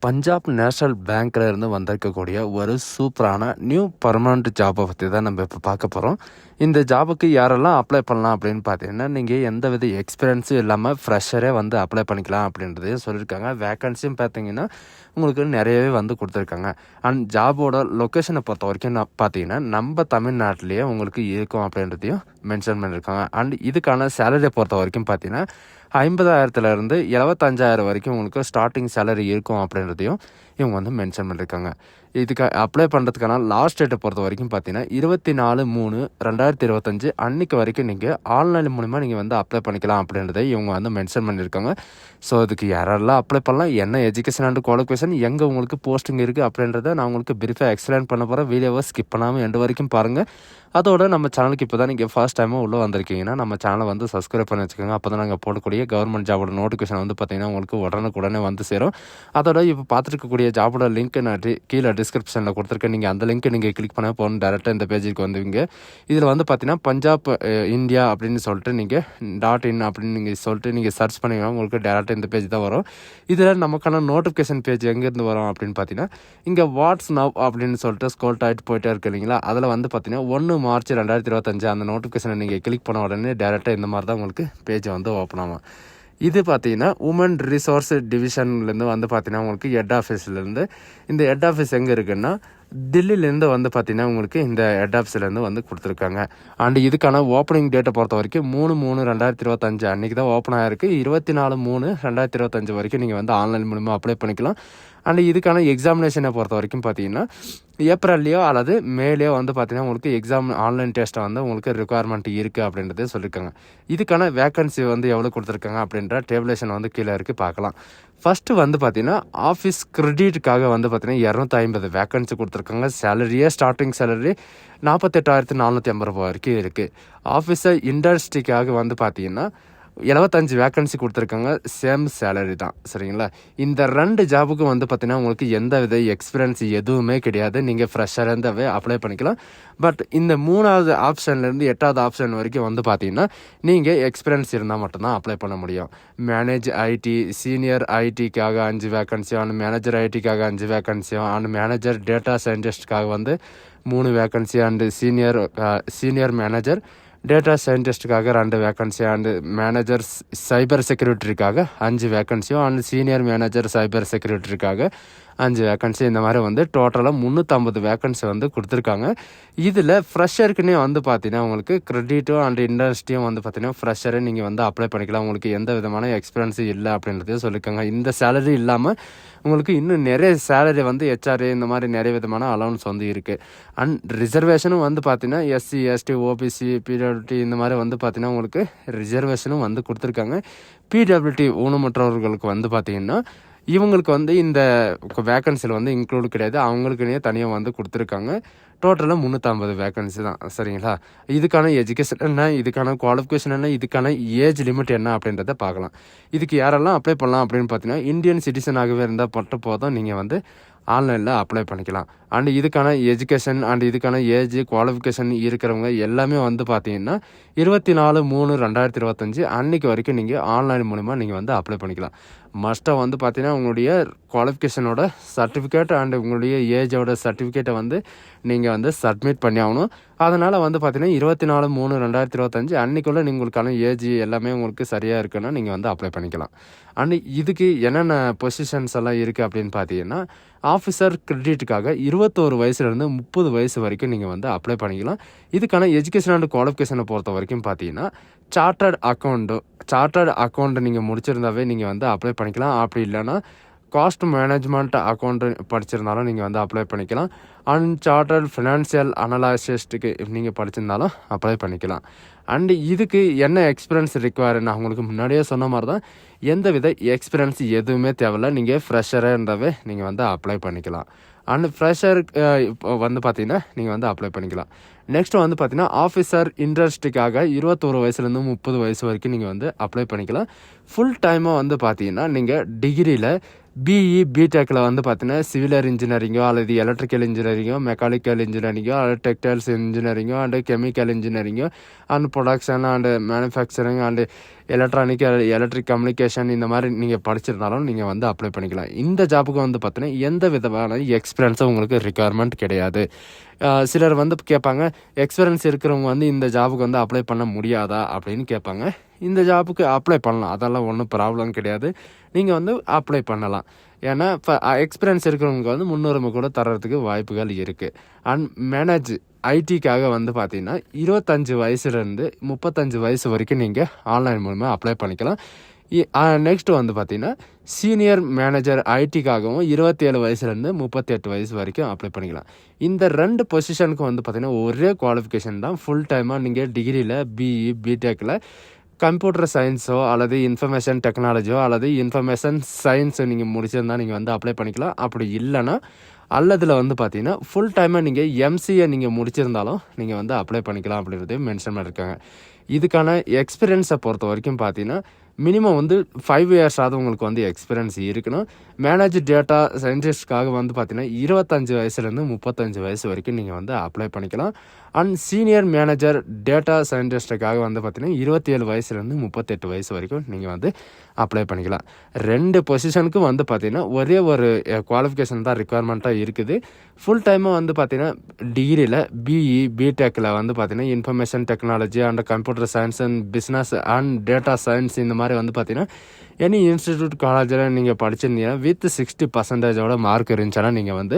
Punjab national பேங்க்ல இருந்து வந்திருக்கக்கூடிய ஒரு சூப்பரான நியூ பர்மனண்ட் ஜாப்பை பற்றி தான் நம்ம இப்போ பார்க்க போகிறோம். இந்த ஜாபுக்கு யாரெல்லாம் அப்ளை பண்ணலாம் அப்படின்னு பார்த்தீங்கன்னா, நீங்கள் எந்த வித எக்ஸ்பீரியன்ஸும் இல்லாமல் ஃப்ரெஷரே வந்து அப்ளை பண்ணிக்கலாம் அப்படின்றதையும் சொல்லியிருக்காங்க. வேக்கன்சியும் பார்த்தீங்கன்னா உங்களுக்கு நிறையவே வந்து கொடுத்துருக்காங்க. அண்ட் ஜாபோட லொக்கேஷனை பொறுத்த வரைக்கும் பார்த்தீங்கன்னா நம்ம தமிழ்நாட்டிலேயே உங்களுக்கு இருக்கும் அப்படின்றதையும் மென்ஷன் பண்ணியிருக்காங்க. அண்ட் இதுக்கான சேலரியை பொறுத்த வரைக்கும் பார்த்தீங்கன்னா 50,000 75,000 வரைக்கும் உங்களுக்கு ஸ்டார்டிங் சேலரி இருக்கும் அப்படின்றதையும் இவங்க வந்து மென்ஷன் பண்ணியிருக்காங்க. இதுக்கு அப்ளை பண்ணுறதுக்கான லாஸ்ட் டேட்டை பொறுத்த வரைக்கும் பார்த்தீங்கன்னா 24/3/2025 அன்றைக்கு வரைக்கும் நீங்கள் ஆன்லைன் மூலிமா நீங்கள் வந்து அப்ளை பண்ணிக்கலாம் அப்படின்றத இவங்க வந்து மென்ஷன் பண்ணியிருக்காங்க. ஸோ இதுக்கு யாரெல்லாம் அப்ளை பண்ணலாம், என்ன எஜுகேஷன் அண்ட் குவாலிஃபிகேஷன், எங்கே உங்களுக்கு போஸ்டிங் இருக்குது அப்படின்றத நான் உங்களுக்கு பிரீஃபாக எக்ஸ்பிளைன் பண்ண போகிறேன். வீடியோவை ஸ்கிப் பண்ணாமல் எண்டு வரைக்கும் பாருங்கள். அதோட நம்ம சேனலுக்கு இப்போ தான் நீங்கள் ஃபர்ஸ்ட் டைமாக உள்ளே வந்திருக்கீங்கன்னா நம்ம சேனலை வந்து சப்ஸ்கிரைப் பண்ணி வச்சுக்கோங்க. அப்போ தான் நாங்கள் போடக்கூடிய கவர்மெண்ட் ஜாபோட நோட்டிஃபிகேஷன் வந்து பார்த்தீங்கன்னா உங்களுக்கு உடனுக்குடனே வந்து சேரும். அதோட இப்போ பார்த்துருக்கக்கூடிய ஜாபோட லிங்க் நான் கீழே டிஸ்கிரிப்ஷனில் கொடுத்துருக்கேன். நீங்கள் அந்த லிங்க் நீங்கள் கிளிக் பண்ண போகணும், டேரெக்டாக இந்த பேஜுக்கு வந்துவீங்க. இதில் வந்து பார்த்தீங்கன்னா பஞ்சாப் இந்தியா அப்படின்னு சொல்லிட்டு நீங்கள் .in அப்படின்னு நீங்கள் சொல்லிட்டு நீங்கள் சர்ச் பண்ணிங்கன்னா உங்களுக்கு டேரெக்டாக இந்த பேஜ் தான் வரும். இதில் நமக்கான நோட்டிஃபிகேஷன் பேஜ் எங்கேருந்து வரும் அப்படின்னு பார்த்தீங்கன்னா இங்கே வாட்ஸ் நவ் அப்படின்னு சொல்லிட்டு ஸ்க்ரோல் ஆகிட்டு போயிட்டே இருக்கு இல்லைங்களா. அதில் வந்து பார்த்தீங்கன்னா 1 மார்ச் 2025 அந்த நோட்டிஃபிகேஷனை நீங்கள் கிளிக் பண்ண உடனே டேரெக்டாக இந்த மாதிரி தான் உங்களுக்கு பேஜ் வந்து ஓப்பன் ஆகும். இது பார்த்தீங்கன்னா உமன் ரிசோர்ஸ் டிவிஷன்லேருந்து வந்து பார்த்தீங்கன்னா உங்களுக்கு ஹெட் ஆஃபீஸ்லேருந்து இந்த ஹெட் ஆஃபீஸ் எங்கே இருக்குன்னா தில்லியிலேருந்து வந்து பார்த்தீங்கன்னா உங்களுக்கு இந்த ஹெட் ஆஃபீஸ்லேருந்து வந்து கொடுத்துருக்காங்க. அண்ட் இதுக்கான ஓப்பனிங் டேட்டை பொறுத்த வரைக்கும் 3/3/2025 அன்றைக்கி தான் ஓப்பன் ஆகிருக்கு. 24/3/2025 வரைக்கும் நீங்கள் வந்து ஆன்லைன் மூலமாக அப்ளை பண்ணிக்கலாம். அண்ட் இதுக்கான எக்ஸாமினேஷனை பொறுத்த வரைக்கும் பார்த்தீங்கன்னா ஏப்ரல்லையோ அல்லது மேலேயோ வந்து பார்த்தீங்கன்னா உங்களுக்கு எக்ஸாம் ஆன்லைன் டெஸ்ட்டை வந்து உங்களுக்கு ரிக்குவயர்மெண்ட் இருக்குது அப்படின்றத சொல்லியிருக்காங்க. இதுக்கான வேக்கன்சி வந்து எவ்வளோ கொடுத்துருக்காங்க அப்படின்ற டேபிளேஷன் வந்து கீழே இருக்குது, பார்க்கலாம். ஃபஸ்ட்டு வந்து பார்த்தீங்கன்னா ஆஃபீஸ் கிரெடிட்டுக்காக வந்து பார்த்தீங்கன்னா 250 வேக்கன்சி கொடுத்துருக்காங்க. சேலரியே ஸ்டார்டிங் சேலரி 48,450 வரைக்கும் இருக்குது. ஆஃபீஸர் இண்டஸ்ட்ரிக்காக வந்து பார்த்தீங்கன்னா 75 வேக்கன்சி கொடுத்துருக்காங்க. சேம் சேலரி தான், சரிங்களா. இந்த 2 ஜாபுக்கும் வந்து பார்த்தீங்கன்னா உங்களுக்கு எந்த வித எக்ஸ்பீரியன்ஸ் எதுவுமே கிடையாது. நீங்கள் ஃப்ரெஷ்ஷாக இருந்தாவே அப்ளை பண்ணிக்கலாம். பட் இந்த 3வது ஆப்ஷன்லேருந்து 8வது ஆப்ஷன் வரைக்கும் வந்து பார்த்தீங்கன்னா நீங்கள் எக்ஸ்பீரியன்ஸ் இருந்தால் மட்டும்தான் அப்ளை பண்ண முடியும். மேனேஜ் ஐடி, சீனியர் ஐடிக்காக 5 வேக்கன்சியும், அண்ட் மேனேஜர் ஐடிக்காக 5 வேக்கன்சியும், அண்ட் மேனேஜர் டேட்டா சயின்டிஸ்டுக்காக வந்து 3 vacancy, and senior manager data சயின்டிஸ்ட்டுக்காக 2 வேக்கன்சி, அண்டு மேனேஜர் சைபர் செக்யூரிட்டிக்காக 5 வேக்கன்சியும், அண்ட் சீனியர் மேனேஜர் சைபர் செக்யூரிட்டிக்காக 5 வேக்கன்சி. இந்த மாதிரி வந்து டோட்டலாக 350 வேக்கன்சி வந்து கொடுத்துருக்காங்க. இதில் ஃப்ரெஷருக்குன்னே வந்து பார்த்தீங்கன்னா உங்களுக்கு கிரெடிட்டும் அண்ட் இண்டஸ்ட்ரியும் வந்து பார்த்தீங்கன்னா ஃப்ரெஷரை நீங்கள் வந்து அப்ளை பண்ணிக்கலாம். உங்களுக்கு எந்த விதமான எக்ஸ்பீரியன்ஸும் இல்லை அப்படின்றதையும் சொல்லியிருக்காங்க. இந்த சேலரி இல்லாமல் உங்களுக்கு இன்னும் நிறைய சேலரி வந்து ஹெச்ஆர்ஏ இந்த மாதிரி நிறைய விதமான அலவுன்ஸ் வந்து இருக்குது. அண்ட் ரிசர்வேஷனும் வந்து பார்த்தீங்கன்னா எஸ்சி, எஸ்டி, ஓபிசி, பிடபிள்யூடி இந்த மாதிரி வந்து பார்த்தீங்கன்னா உங்களுக்கு ரிசர்வேஷனும் வந்து கொடுத்துருக்காங்க. பிடபிள்யூடி ஊனமுற்றவர்களுக்கு வந்து பார்த்தீங்கன்னா இவங்களுக்கு வந்து இந்த வேக்கன்சியில் வந்து இன்க்ளூட் கிடையாது, அவங்களுக்குன்னே தனியாக வந்து கொடுத்துருக்காங்க. டோட்டலாக 350 வேக்கன்சி தான், சரிங்களா. இதுக்கான எஜுகேஷன் என்ன, இதுக்கான குவாலிஃபிகேஷன் என்ன, இதுக்கான ஏஜ் லிமிட் என்ன அப்படின்றத பார்க்கலாம். இதுக்கு யாரெல்லாம் அப்ளை பண்ணலாம் அப்படின்னு பார்த்தீங்கன்னா இந்தியன் சிட்டிசனாகவே இருந்தால் மட்டும் போதும் நீங்கள் வந்து ஆன்லைனில் அப்ளை பண்ணிக்கலாம். அண்ட் இதுக்கான எஜுகேஷன் அண்ட் இதுக்கான ஏஜ் குவாலிஃபிகேஷன் இருக்கிறவங்க எல்லாமே வந்து பார்த்தீங்கன்னா 24/3/2025 அன்றைக்கு வரைக்கும் நீங்கள் ஆன்லைன் மூலிமா நீங்கள் வந்து அப்ளை பண்ணிக்கலாம். மஸ்ட்டாக வந்து பார்த்தீங்கன்னா உங்களுடைய குவாலிஃபிகேஷனோட சர்டிஃபிகேட் அண்ட் உங்களுடைய ஏஜோட சர்டிஃபிகேட்டை வந்து நீங்கள் வந்து சப்மிட் பண்ணி ஆகணும். அதனால் வந்து பார்த்தீங்கன்னா 24/3/2025 அன்றைக்குள்ளே உங்களுக்கான ஏஜ் எல்லாமே உங்களுக்கு சரியாக இருக்குன்னா நீங்கள் வந்து அப்ளை பண்ணிக்கலாம். அண்ட் இதுக்கு என்னென்ன பொசிஷன்ஸ் எல்லாம் இருக்குது அப்படின்னு பார்த்தீங்கன்னா ஆஃபீஸர் கிரெடிட்டுக்காக 21 வயசுலேருந்து 30 வயசு வரைக்கும் நீங்கள் வந்து அப்ளை பண்ணிக்கலாம். இதுக்கான எஜுகேஷன் அண்ட் குவாலிஃபிகேஷனை பொறுத்த வரைக்கும் பார்த்தீங்கன்னா சார்ட்டர்டு அக்கௌண்ட் நீங்கள் முடிச்சிருந்தாவே நீங்கள் வந்து அப்ளை பண்ணிக்கலாம். அப்படி இல்லைன்னா காஸ்ட் மேனேஜ்மெண்ட் அக்கௌண்ட் படிச்சிருந்தாலும் நீங்கள் வந்து அப்ளை பண்ணிக்கலாம். அன்சார்ட்டர்ட் ஃபினான்ஷியல் அனலைசிஸ்ட்டுக்கு நீங்கள் படிச்சிருந்தாலும் அப்ளை பண்ணிக்கலாம். அண்டு இதுக்கு என்ன எக்ஸ்பீரியன்ஸ் ரிக்வயர், நான் உங்களுக்கு முன்னாடியே சொன்ன மாதிரி தான் எந்த வித எக்ஸ்பீரியன்ஸ் எதுவுமே தேவையில்லை. நீங்கள் ஃப்ரெஷராக இருந்தாவே நீங்கள் வந்து அப்ளை பண்ணிக்கலாம். அண்ட் ஃப்ரெஷருக்கு வந்து பார்த்தீங்கன்னா நீங்கள் வந்து அப்ளை பண்ணிக்கலாம். நெக்ஸ்ட் வந்து பார்த்தீங்கன்னா ஆஃபீஸர் இண்டஸ்ட்ரிக்காக 21 வயசுலேருந்து 30 வயசு வரைக்கும் நீங்கள் வந்து அப்ளை பண்ணிக்கலாம். ஃபுல் டைமாக வந்து பார்த்தீங்கன்னா நீங்கள் டிகிரியில் பிஇ பிடெக்கில் வந்து பார்த்தீங்கன்னா சிவில் இன்ஜினியரிங்கோ அல்லது எலக்ட்ரிக்கல் இன்ஜினியரிங்கோ மெக்கானிக்கல் இன்ஜினியரிங்கோ அல்லது டெக்டைல்ஸ் இன்ஜினியரிங்கோ அண்டு கெமிக்கல் இன்ஜினியரிங்கோ and production and manufacturing and electric communication இந்த மாதிரி நீங்கள் படிச்சிருந்தாலும் நீங்கள் வந்து அப்ளை பண்ணிக்கலாம். இந்த ஜாப்புக்கு வந்து பார்த்தீங்கன்னா எந்த விதமான எக்ஸ்பீரியன்ஸும் உங்களுக்கு ரிக்குவயர்மெண்ட் கிடையாது. சிலர் வந்து கேட்பாங்க, எக்ஸ்பீரியன்ஸ் இருக்கிறவங்க வந்து இந்த ஜாபுக்கு வந்து அப்ளை பண்ண முடியாதா அப்படின்னு கேட்பாங்க. இந்த ஜாபுக்கு அப்ளை பண்ணலாம், அதெல்லாம் ஒன்றும் ப்ராப்ளம் கிடையாது. நீங்கள் வந்து அப்ளை பண்ணலாம். ஏன்னா இப்போ எக்ஸ்பீரியன்ஸ் இருக்கிறவங்க வந்து முன்னுரிமை கூட தர்றதுக்கு வாய்ப்புகள் இருக்குது. அண்ட் மேனேஜ் ஐடிக்காக வந்து பார்த்தீங்கன்னா 25 வயசுலேருந்து 35 வயசு வரைக்கும் நீங்கள் ஆன்லைன் மூலமாக அப்ளை பண்ணிக்கலாம். நெக்ஸ்ட் வந்து பார்த்தீங்கன்னா சீனியர் மேனேஜர் ஐடிக்காகவும் 27 வயசுலேருந்து 38 வயசு வரைக்கும் அப்ளை பண்ணிக்கலாம். இந்த 2 பொசிஷனுக்கு வந்து பார்த்தீங்கன்னா ஒரே குவாலிஃபிகேஷன் தான். ஃபுல் டைமாக நீங்கள் டிகிரியில் பிஇ பிடெக்கில் கம்ப்யூட்டர் சயின்ஸோ அல்லது இன்ஃபர்மேஷன் டெக்னாலஜியோ அல்லது இன்ஃபர்மேஷன் சயின்ஸோ நீங்கள் முடிச்சிருந்தால் நீங்கள் வந்து அப்ளை பண்ணிக்கலாம். அப்படி இல்லைன்னா அல்லதில் வந்து பார்த்தீங்கன்னா ஃபுல் டைமாக நீங்கள் எம்சிஏ நீங்கள் முடிச்சிருந்தாலும் நீங்கள் வந்து அப்ளை பண்ணிக்கலாம் அப்படின்றதையும் மென்ஷன் பண்ணியிருக்காங்க. இதுக்கான எக்ஸ்பீரியன்ஸை பொறுத்த வரைக்கும் பார்த்தீங்கன்னா மினிமம் வந்து 5 இயர்ஸாவது உங்களுக்கு வந்து எக்ஸ்பீரியன்ஸ் இருக்கணும். மேனேஜ் டேட்டா சயின்டிஸ்ட்காக வந்து பார்த்தீங்கன்னா 25 வயசுலேருந்து 35 வயசு வரைக்கும் நீங்கள் வந்து அப்ளை பண்ணிக்கலாம். அண்ட் சீனியர் மேனேஜர் டேட்டா சயின்டிஸ்ட்டுக்காக வந்து பார்த்தீங்கன்னா 27 வயசுலேருந்து 38 வயசு வரைக்கும் நீங்கள் வந்து அப்ளை பண்ணிக்கலாம். 2 பொசிஷனுக்கும் வந்து பார்த்தீங்கன்னா ஒரே ஒரு குவாலிஃபிகேஷன் தான் ரிக்குவயர்மெண்ட்டாக இருக்குது. ஃபுல் டைமாக வந்து பார்த்தீங்கன்னா டிகிரியில் பிஇ பிடெக்கில் வந்து பார்த்தீங்கன்னா information technology and computer science and business and data science இந்த மாதிரி வந்து பார்த்தீங்கன்னா எனி இன்ஸ்டிடியூட் காலேஜில் நீங்கள் படிச்சிருந்தீங்கன்னா வித் 60% மார்க் இருந்துச்சுன்னா நீங்கள் வந்து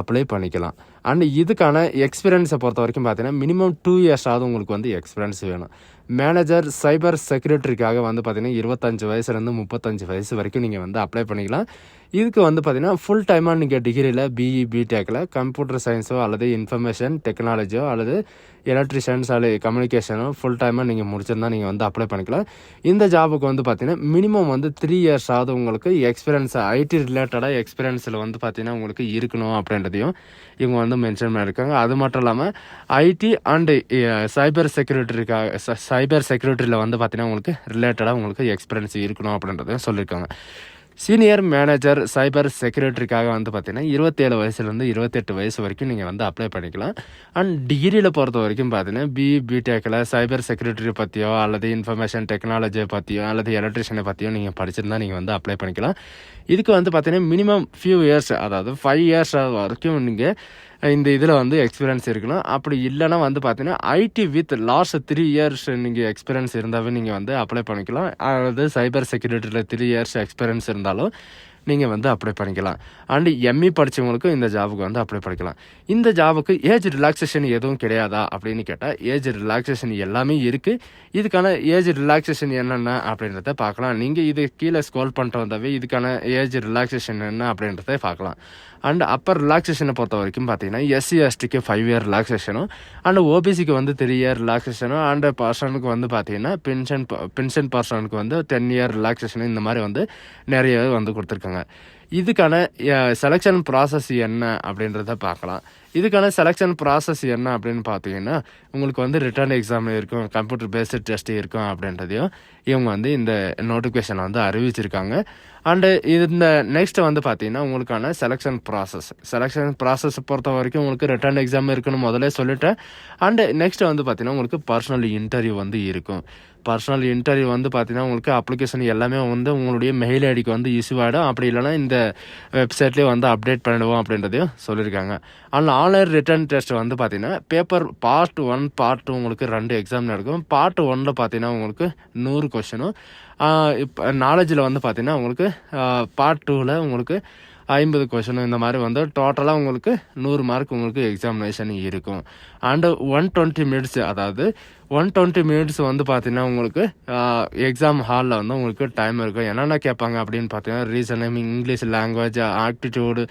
அப்ளை பண்ணிக்கலாம். அண்ட் இதுக்கான எக்ஸ்பீரியன்ஸை பொறுத்த வரைக்கும் பார்த்தீங்கன்னா மினிமம் 2 இயர்ஸாவது உங்களுக்கு வந்து எக்ஸ்பீரியன்ஸ் வேணும். மேனேஜர் சைபர் செக்யூரிட்டிக்காக வந்து பார்த்தீங்கன்னா 25 வயசுலேருந்து 35 வயசு வரைக்கும் நீங்கள் வந்து அப்ளை பண்ணிக்கலாம். இதுக்கு வந்து பார்த்தீங்கன்னா ஃபுல் டைமாக நீங்கள் டிகிரியில் பிஇ பிடெக்கில் கம்ப்யூட்டர் சயின்ஸோ அல்லது இன்ஃபர்மேஷன் டெக்னாலஜியோ அல்லது எலக்ட்ரிஷியன்ஸ் அல்லது கம்யூனிகேஷனோ ஃபுல் டைமாக நீங்கள் முடிச்சிருந்தால் நீங்கள் வந்து அப்ளை பண்ணிக்கலாம். இந்த ஜாபுக்கு வந்து பார்த்தீங்கன்னா மினிமம் வந்து 3 இயர்ஸாவது உங்களுக்கு எக்ஸ்பீரியன்ஸ் ஐடி ரிலேட்டடாக எக்ஸ்பீரியன்ஸில் வந்து பார்த்தீங்கன்னா உங்களுக்கு இருக்கணும் அப்படின்றதையும் இவங்க வந்து மென்ஷன் பண்ணியிருக்காங்க. அது மட்டும் இல்லாமல் ஐடி அண்டு சைபர் செக்யூரிட்டியில் வந்து பார்த்தீங்கன்னா உங்களுக்கு ரிலேட்டடாக உங்களுக்கு எக்ஸ்பீரியன்ஸ் இருக்கணும் அப்படின்றதையும் சொல்லியிருக்காங்க. சீனியர் மேனேஜர் சைபர் செக்யூரிட்டிக்காக வந்து பார்த்தீங்கன்னா 27 வயசுலேருந்து 28 வயசு வரைக்கும் நீங்கள் வந்து அப்ளை பண்ணிக்கலாம். அண்ட் டிகிரியில் பொறுத்த வரைக்கும் பார்த்தீங்கன்னா பிஇ பிடெக்கில் சைபர் செக்யூரிட்டி பற்றியோ அல்லது இன்ஃபர்மேஷன் டெக்னாலஜியை பற்றியோ அல்லது எலக்ட்ரிஷியனை பற்றியோ நீங்கள் படிச்சிருந்தால் நீங்கள் வந்து அப்ளை பண்ணிக்கலாம். இதுக்கு வந்து பார்த்தீங்கன்னா மினிமம் ஃபியூ இயர்ஸ், அதாவது 5 இயர்ஸ் வரைக்கும் நீங்கள் இந்த இதில் வந்து எக்ஸ்பீரியன்ஸ் இருக்கணும். அப்படி இல்லைனா வந்து பார்த்தீங்கன்னா ஐடி வித் லாஸ்ட் 3 இயர்ஸ் நீங்கள் எக்ஸ்பீரியன்ஸ் இருந்தாவே நீங்கள் வந்து அப்ளை பண்ணிக்கலாம். அதாவது சைபர் செக்யூரிட்டியில் 3 இயர்ஸ் எக்ஸ்பீரியன்ஸ் இருந்தாலும் நீங்கள் வந்து அப்ளை பண்ணிக்கலாம். அண்டு எம்இ படித்தவங்களுக்கும் இந்த ஜாபுக்கு வந்து அப்ளை பண்ணிக்கலாம். இந்த ஜாபுக்கு ஏஜ் ரிலாக்ஸேஷன் எதுவும் கிடையாதா அப்படின்னு கேட்டால் ஏஜ் ரிலாக்ஸேஷன் எல்லாமே இருக்குது. இதுக்கான ஏஜ் ரிலாக்ஸேஷன் என்னென்ன அப்படின்றத பார்க்கலாம். நீங்கள் இது கீழே ஸ்க்ரோல் பண்ணிட்டு வந்தாவே இதுக்கான ஏஜ் ரிலாக்ஸேஷன் என்ன அப்படின்றத பார்க்கலாம். அண்ட் அப்பர் ரிலாக்ஸேஷனை பொறுத்த வரைக்கும் பார்த்தீங்கன்னா எஸ்சி எஸ்டிக்கு 5 இயர் ரிலாக்ஸேஷனும் அண்ட் ஓபிசிக்கு வந்து 3 இயர் ரிலாக்ஸேஷனும் அண்ட் பர்சனுக்கு வந்து பார்த்தீங்கன்னா பென்ஷன் பர்சனுக்கு வந்து 10 இயர் ரிலாக்ஸேஷனும் இந்த மாதிரி வந்து நிறைய வந்து கொடுத்துருக்காங்க. இதுக்கான செலெக்ஷன் ப்ராசஸ் என்ன அப்படின்றத பார்க்கலாம். இதுக்கான செலெக்ஷன் ப்ராசஸ் என்ன அப்படின்னு பார்த்தீங்கன்னா உங்களுக்கு வந்து ரிட்டன் எக்ஸாம் இருக்கும், கம்ப்யூட்டர் பேஸ்டு டெஸ்ட் இருக்கும் அப்படின்றதையும் இவங்க வந்து இந்த நோட்டிஃபிகேஷனை வந்து அறிவிச்சிருக்காங்க. அண்டு இந்த நெக்ஸ்ட் வந்து பார்த்தீங்கன்னா உங்களுக்கான செலெக்ஷன் ப்ராசஸ் பொறுத்த வரைக்கும் உங்களுக்கு ரிட்டன் எக்ஸாம் இருக்குன்னு முதல்ல சொல்லிட்டேன். அண்டு நெக்ஸ்ட் வந்து பார்த்தீங்கன்னா உங்களுக்கு பர்சனல் இன்டர்வியூ வந்து இருக்கும். பர்சனல் இன்டர்வியூ வந்து பார்த்தீங்கன்னா உங்களுக்கு அப்ளிகேஷன் எல்லாமே வந்து உங்களுடைய மெயில் ஐடிக்கு வந்து இஷ்யூ ஆகிடும். அப்படி இல்லைனா இந்த வெப்சைட்லேயே வந்து அப்டேட் பண்ணிடுவோம் அப்படின்றதையும் சொல்லியிருக்காங்க. ஆனால் ஆன்லைன் ரிட்டன் டெஸ்ட் வந்து பார்த்தீங்கன்னா பேப்பர் பார்ட் 1 பார்ட் 2 உங்களுக்கு 2 எக்ஸாம் நடக்கும். பார்ட் 1 பார்த்தீங்கன்னா உங்களுக்கு 100 கொஷனும், இப்போ நாலேஜில் வந்து பார்த்தீங்கன்னா உங்களுக்கு பார்ட் 2 உங்களுக்கு 50 கொஷனும் இந்த மாதிரி வந்து டோட்டலாக உங்களுக்கு 100 மார்க் உங்களுக்கு எக்ஸாமினேஷன் இருக்கும். அண்டு 120 மினிட்ஸ், அதாவது 120 மினிட்ஸ் வந்து பார்த்தீங்கன்னா உங்களுக்கு எக்ஸாம் ஹாலில் வந்து உங்களுக்கு டைம் இருக்கும். என்னென்ன கேட்பாங்க அப்படின்னு பார்த்தீங்கன்னா ரீசனிங், இங்கிலீஷ் லாங்குவேஜ், ஆப்டிடியூடு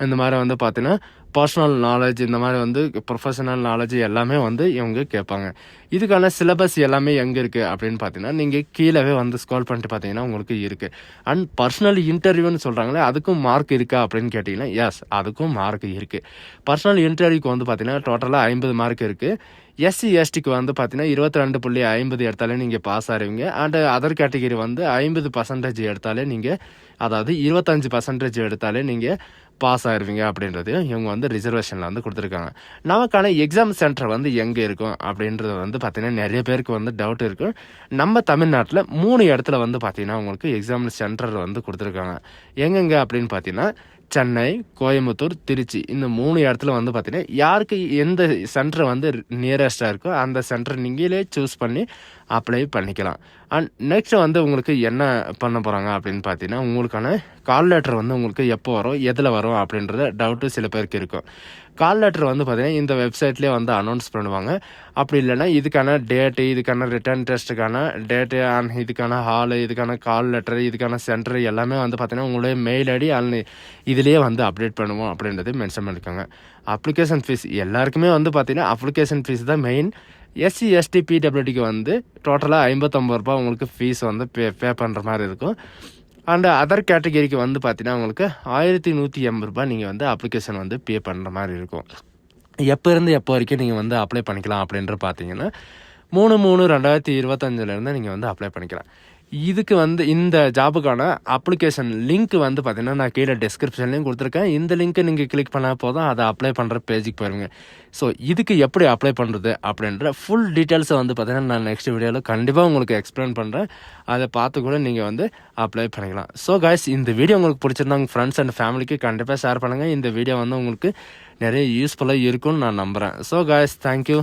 இந்த மாதிரி வந்து பார்த்தீங்கன்னா பர்சனல் நாலேஜ், இந்த மாதிரி வந்து ப்ரொஃபஷனல் நாலேஜ் எல்லாமே வந்து இவங்க கேட்பாங்க. இதுக்கான சிலபஸ் எல்லாமே எங்கே இருக்குது அப்படின்னு பார்த்தீங்கன்னா, நீங்கள் கீழவே வந்து ஸ்க்ரோல் பண்ணிட்டு பார்த்தீங்கன்னா உங்களுக்கு இருக்குது. அண்ட் பர்சனல் இன்டர்வியூன்னு சொல்கிறாங்களே, அதுக்கும் மார்க் இருக்கா அப்படின்னு கேட்டிங்கன்னா, எஸ் அதுக்கும் மார்க் இருக்குது. பர்சனல் இன்டர்வியூக்கு வந்து பார்த்தீங்கன்னா டோட்டலாக 50 மார்க் இருக்குது. எஸ்சி எஸ்டிக்கு வந்து பார்த்தீங்கன்னா 22.50 எடுத்தாலே நீங்கள் பாஸ் ஆகிடுவீங்க. அண்ட் அதர் கேட்டகிரி வந்து 50% எடுத்தாலே நீங்கள், அதாவது 25% எடுத்தாலே நீங்கள் பாஸ் ஆயிடுவீங்க அப்படின்றதையும் இவங்க வந்து ரிசர்வேஷனில் வந்து கொடுத்துருக்காங்க. நமக்கான எக்ஸாம் சென்டர் வந்து எங்கே இருக்கும் அப்படின்றது வந்து பார்த்திங்கன்னா நிறைய பேருக்கு வந்து டவுட் இருக்கும். நம்ம தமிழ்நாட்டில் 3 இடத்துல வந்து பார்த்திங்கன்னா உங்களுக்கு எக்ஸாம் சென்டர் வந்து கொடுத்துருக்காங்க. எங்கெங்கே அப்படின்னு பார்த்தீங்கன்னா சென்னை, கோயம்புத்தூர், திருச்சி இந்த 3 இடத்துல வந்து பார்த்தீங்கன்னா யாருக்கு எந்த சென்டர் வந்து நியரஸ்ட்டாக இருக்கோ அந்த சென்டர் நீங்களே சூஸ் பண்ணி அப்ளை பண்ணிக்கலாம். அண்ட் நெக்ஸ்ட் வந்து உங்களுக்கு என்ன பண்ண போகிறாங்க அப்படின்னு பார்த்தீங்கன்னா, உங்களுக்கான கால் லெட்டர் வந்து உங்களுக்கு எப்போ வரும், எதில் வரும் அப்படின்றத டவுட்டு சில பேருக்கு இருக்கும். கால் லெட்டர் வந்து பார்த்தீங்கன்னா இந்த வெப்சைட்லேயே வந்து அனௌன்ஸ் பண்ணுவாங்க. அப்படி இல்லைன்னா இதுக்கான டேட்டு, இதுக்கான ரிட்டர்ன் டெஸ்ட்டுக்கான டேட்டு, அண்ட் இதுக்கான ஹாலு, இதுக்கான கால் லெட்டர், இதுக்கான சென்டர் எல்லாமே வந்து பார்த்தீங்கன்னா உங்களுடைய மெயில் ஐடி அண்ட் இதுலேயே வந்து அப்டேட் பண்ணுவோம் அப்படின்றது மென்ஷன் பண்ணியிருக்காங்க. அப்ளிகேஷன் ஃபீஸ் எல்லாருக்குமே வந்து பார்த்தீங்கன்னா அப்ளிகேஷன் ஃபீஸ் தான் மெயின். எஸ்சி எஸ்டி பிடபிள்யூடிக்கு வந்து டோட்டலாக 59 ரூபா உங்களுக்கு ஃபீஸ் வந்து பே பண்ணுற மாதிரி இருக்கும். அண்ட் அதர் கேட்டகரிக்கு வந்து பார்த்தீங்கன்னா உங்களுக்கு 1180 ரூபா நீங்கள் வந்து அப்ளிகேஷன் வந்து பே பண்ணுற மாதிரி இருக்கும். எப்போ இருந்து எப்போ வரைக்கும் நீங்கள் வந்து அப்ளை பண்ணிக்கலாம் அப்படின்ற பார்த்தீங்கன்னா 3/3/2025 நீங்கள் வந்து அப்ளை பண்ணிக்கலாம். இதுக்கு வந்து இந்த ஜாபுக்கான அப்ளிகேஷன் லிங்க் வந்து பார்த்தீங்கன்னா நான் கீழே டிஸ்கிரிப்ஷன்லேயும் கொடுத்துருக்கேன். இந்த லிங்க்கை நீங்கள் கிளிக் பண்ணால் போதும் அதை அப்ளை பண்ணுற பேஜுக்கு போயிருங்க. ஸோ இதுக்கு எப்படி அப்ளை பண்ணுறது அப்படின்ற ஃபுல் டீட்டெயில்ஸை வந்து பார்த்தீங்கன்னா நான் நெக்ஸ்ட் வீடியோவில் கண்டிப்பாக உங்களுக்கு எக்ஸ்பிளைன் பண்ணுறேன். அதை பார்த்து கூட நீங்கள் வந்து அப்ளை பண்ணிக்கலாம். ஸோ காய்ஸ், இந்த வீடியோ உங்களுக்கு பிடிச்சிருந்தா உங்கள் ஃப்ரெண்ட்ஸ் அண்ட் ஃபேமிலிக்கு கண்டிப்பாக ஷேர் பண்ணுங்கள். இந்த வீடியோ வந்து உங்களுக்கு நிறைய யூஸ்ஃபுல்லாக இருக்கும்னு நான் நம்புகிறேன். So guys, thank you.